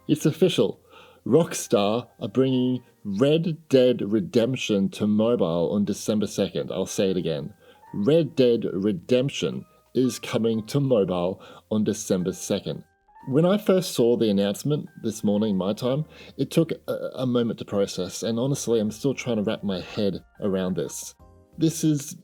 It's official. Rockstar are bringing Red Dead Redemption to mobile on December 2nd. I'll say it again. Red Dead Redemption is coming to mobile on December 2nd. When I first saw the announcement this morning, my time, it took a moment to process, and honestly, I'm still trying to wrap my head around this. This is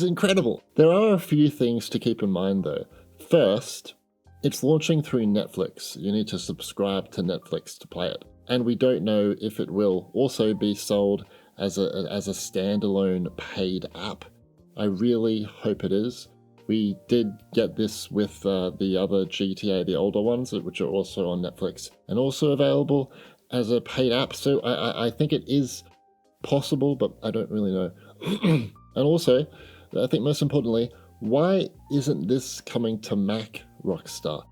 incredible. There are a few things to keep in mind, though. First, it's launching through Netflix. You need to subscribe to Netflix to play it, and we don't know if it will also be sold as a standalone paid app. I really hope it is. We did get this with the other GTA, the older ones, which are also on Netflix and also available as a paid app. So I think it is possible, but I don't really know. And also, I think most importantly, why isn't this coming to Mac, Rockstar?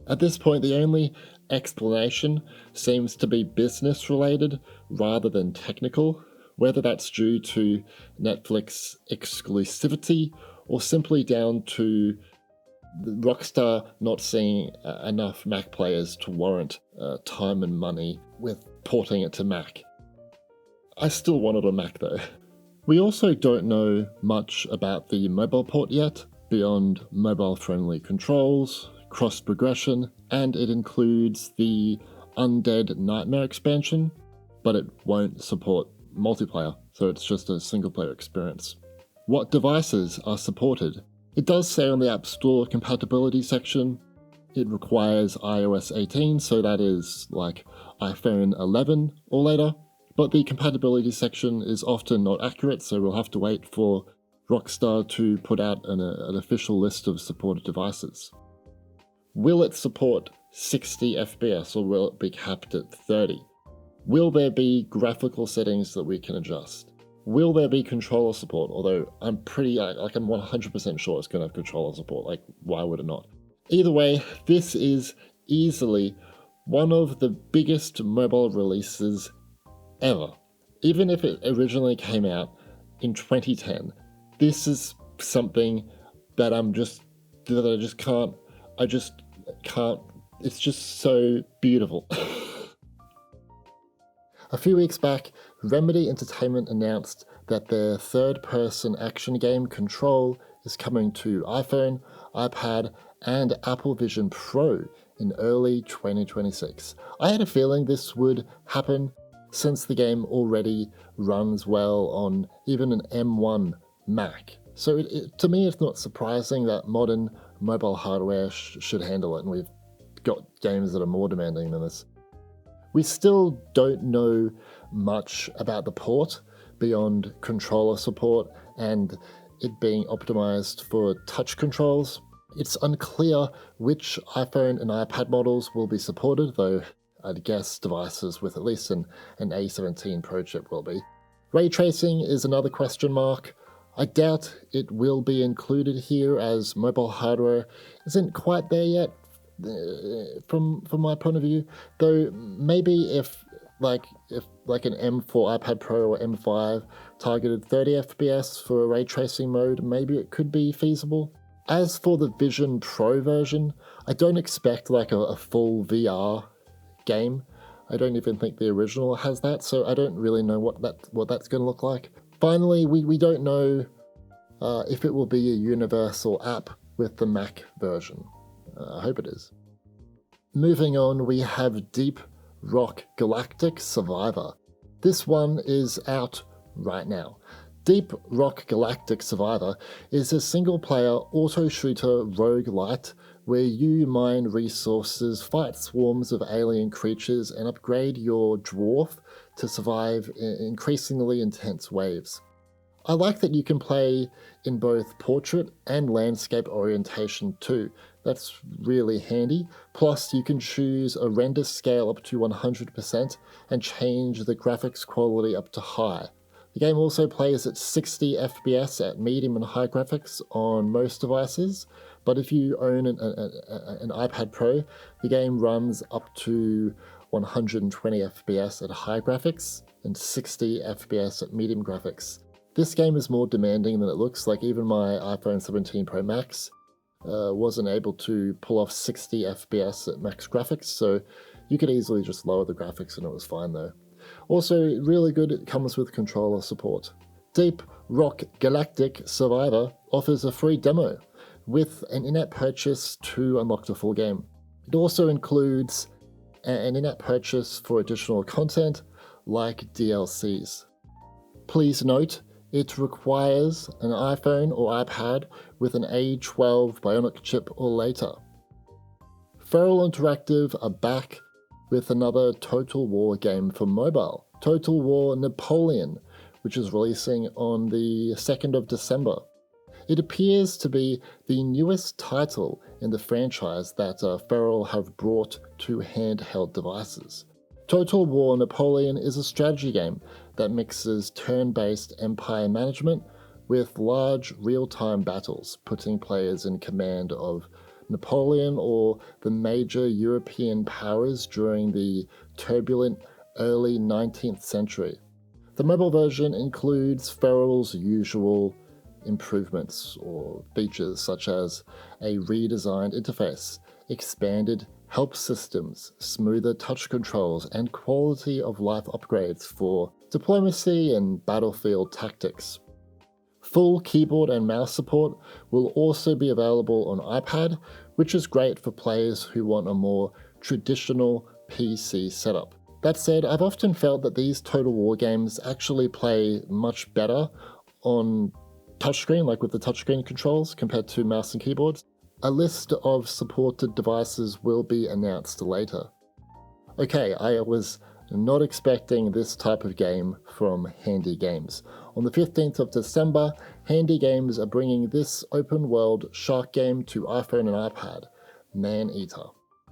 At this point, the only explanation seems to be business related rather than technical, whether that's due to Netflix exclusivity or simply down to Rockstar not seeing enough Mac players to warrant time and money with porting it to Mac. I still want it on Mac though. We also don't know much about the mobile port yet, beyond mobile-friendly controls, cross-progression, and it includes the Undead Nightmare expansion, but it won't support multiplayer, so it's just a single-player experience. What devices are supported? It does say on the App Store compatibility section, it requires iOS 18, so that is like iPhone 11 or later, but the compatibility section is often not accurate, so we'll have to wait for Rockstar to put out an official list of supported devices. Will it support 60 FPS or will it be capped at 30? Will there be graphical settings that we can adjust? Will there be controller support? Although I'm 100% sure it's going to have controller support. Like, why would it not? Either way, this is easily one of the biggest mobile releases ever. Even if it originally came out in 2010, this is something that I just can't, it's just so beautiful. A few weeks back, Remedy Entertainment announced that their third-person action game Control is coming to iPhone, iPad, and Apple Vision Pro in early 2026. I had a feeling this would happen since the game already runs well on even an M1 Mac. So to me, it's not surprising that modern mobile hardware should handle it, and we've got games that are more demanding than this. We still don't know much about the port beyond controller support and it being optimized for touch controls. It's unclear which iPhone and iPad models will be supported, though I'd guess devices with at least an A17 Pro chip will be. Ray tracing is another question mark. I doubt it will be included here as mobile hardware isn't quite there yet from my point of view, though maybe if an M4 iPad Pro or M5 targeted 30 FPS for a ray tracing mode, maybe it could be feasible. As for the Vision Pro version, I don't expect like a full VR game. I don't even think the original has that, so I don't really know what that's going to look like. Finally, we don't know if it will be a universal app with the Mac version. I hope it is. Moving on, we have Deep Rock Galactic Survivor. This one is out right now. Deep Rock Galactic Survivor is a single-player auto-shooter roguelite where you mine resources, fight swarms of alien creatures, and upgrade your dwarf to survive increasingly intense waves. I like that you can play in both portrait and landscape orientation too. That's really handy. Plus, you can choose a render scale up to 100% and change the graphics quality up to high. The game also plays at 60 FPS at medium and high graphics on most devices, but if you own an iPad Pro, the game runs up to 120 FPS at high graphics and 60 FPS at medium graphics. This game is more demanding than it looks, like even my iPhone 17 Pro Max wasn't able to pull off 60 FPS at max graphics, so you could easily just lower the graphics and it was fine though. Also, really good, it comes with controller support. Deep Rock Galactic Survivor offers a free demo with an in-app purchase to unlock the full game. It also includes an in-app purchase for additional content like DLCs. Please note, it requires an iPhone or iPad with an A12 Bionic chip or later. Feral Interactive are back with another Total War game for mobile, Total War Napoleon, which is releasing on the 2nd of December. It appears to be the newest title in the franchise that Feral have brought to handheld devices. Total War Napoleon is a strategy game that mixes turn-based empire management with large real-time battles, putting players in command of Napoleon or the major European powers during the turbulent early 19th century. The mobile version includes Feral's usual improvements or features such as a redesigned interface, expanded help systems, smoother touch controls, and quality of life upgrades for diplomacy and battlefield tactics. Full keyboard and mouse support will also be available on iPad, which is great for players who want a more traditional PC setup. That said, I've often felt that these Total War games actually play much better on touchscreen, like with the touchscreen controls, compared to mouse and keyboards. A list of supported devices will be announced later. Okay, I was not expecting this type of game from Handy Games. On the 15th of December, Handy Games are bringing this open-world shark game to iPhone and iPad, Maneater.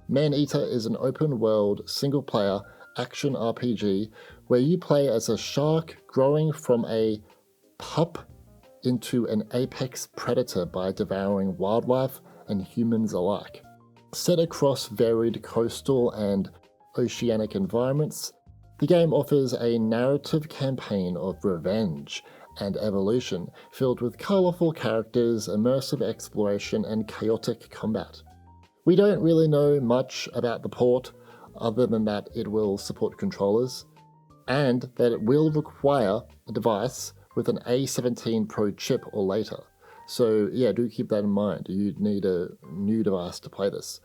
Maneater is an open-world, single-player action RPG where you play as a shark growing from a pup into an apex predator by devouring wildlife and humans alike. Set across varied coastal and oceanic environments, the game offers a narrative campaign of revenge and evolution filled with colourful characters, immersive exploration, and chaotic combat. We don't really know much about the port other than that it will support controllers and that it will require a device with an A17 Pro chip or later. So yeah, do keep that in mind. You'd need a new device to play this.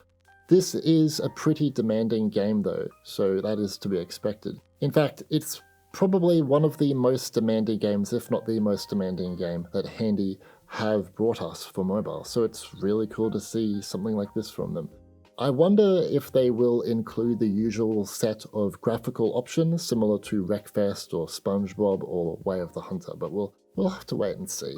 This is a pretty demanding game though, so that is to be expected. In fact, it's probably one of the most demanding games, if not the most demanding game, that Handy have brought us for mobile, so it's really cool to see something like this from them. I wonder if they will include the usual set of graphical options similar to Wreckfest or SpongeBob or Way of the Hunter, but we'll have to wait and see.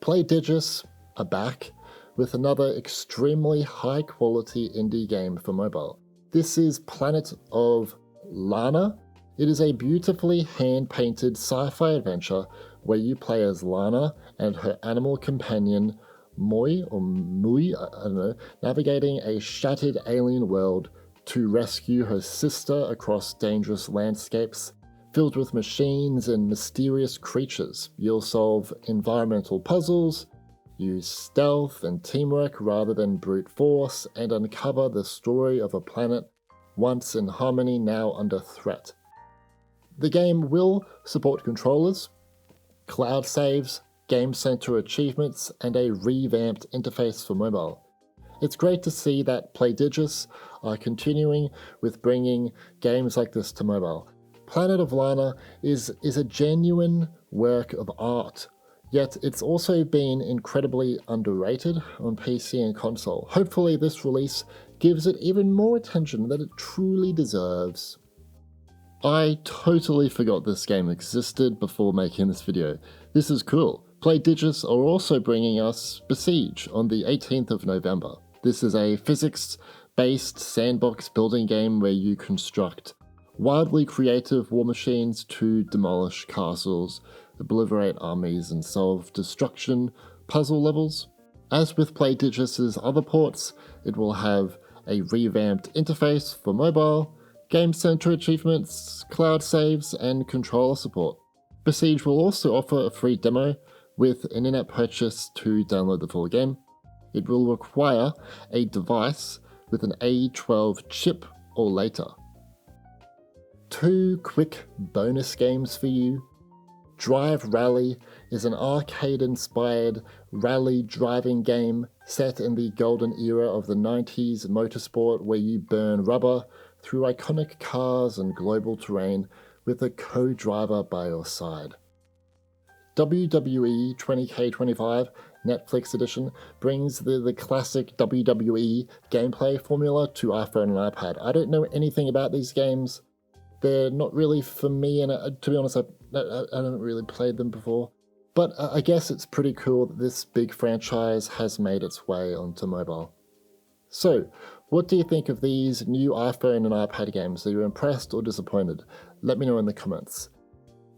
PlayDigis are back with another extremely high-quality indie game for mobile. This is Planet of Lana. It is a beautifully hand-painted sci-fi adventure where you play as Lana and her animal companion Mui, I don't know, navigating a shattered alien world to rescue her sister across dangerous landscapes filled with machines and mysterious creatures. You'll solve environmental puzzles, use stealth and teamwork rather than brute force, and uncover the story of a planet once in harmony, now under threat. The game will support controllers, cloud saves, Game Center achievements, and a revamped interface for mobile. It's great to see that PlayDigis are continuing with bringing games like this to mobile. Planet of Lana is a genuine work of art, yet it's also been incredibly underrated on PC and console. Hopefully this release gives it even more attention that it truly deserves. I totally forgot this game existed before making this video. This is cool. PlayDigis are also bringing us Besiege on the 18th of November. This is a physics-based sandbox building game where you construct wildly creative war machines to demolish castles, obliterate armies, and solve destruction puzzle levels. As with PlayDigis' other ports, it will have a revamped interface for mobile, Game Center achievements, cloud saves, and controller support. Besiege will also offer a free demo with an in-app purchase to download the full game. It will require a device with an A12 chip or later. 2 quick bonus games for you. Drive Rally is an arcade-inspired rally driving game set in the golden era of the 90s motorsport where you burn rubber through iconic cars and global terrain with a co-driver by your side. WWE 20K25 Netflix edition brings the classic WWE gameplay formula to iPhone and iPad. I don't know anything about these games. They're not really for me, and to be honest, I haven't really played them before. But I guess it's pretty cool that this big franchise has made its way onto mobile. So, what do you think of these new iPhone and iPad games? Are you impressed or disappointed? Let me know in the comments.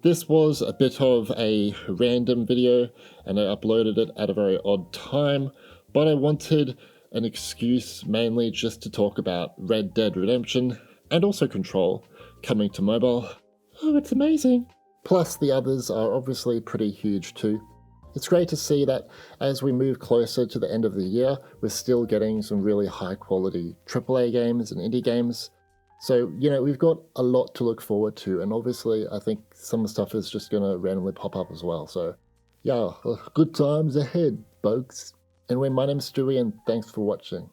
This was a bit of a random video, and I uploaded it at a very odd time, but I wanted an excuse mainly just to talk about Red Dead Redemption and also Control coming to mobile. Oh, it's amazing! Plus the others are obviously pretty huge too. It's great to see that as we move closer to the end of the year, we're still getting some really high quality AAA games and indie games. So, we've got a lot to look forward to, and obviously I think some stuff is just going to randomly pop up as well. So, yeah, good times ahead, folks. Anyway, my name's Stewie, and thanks for watching.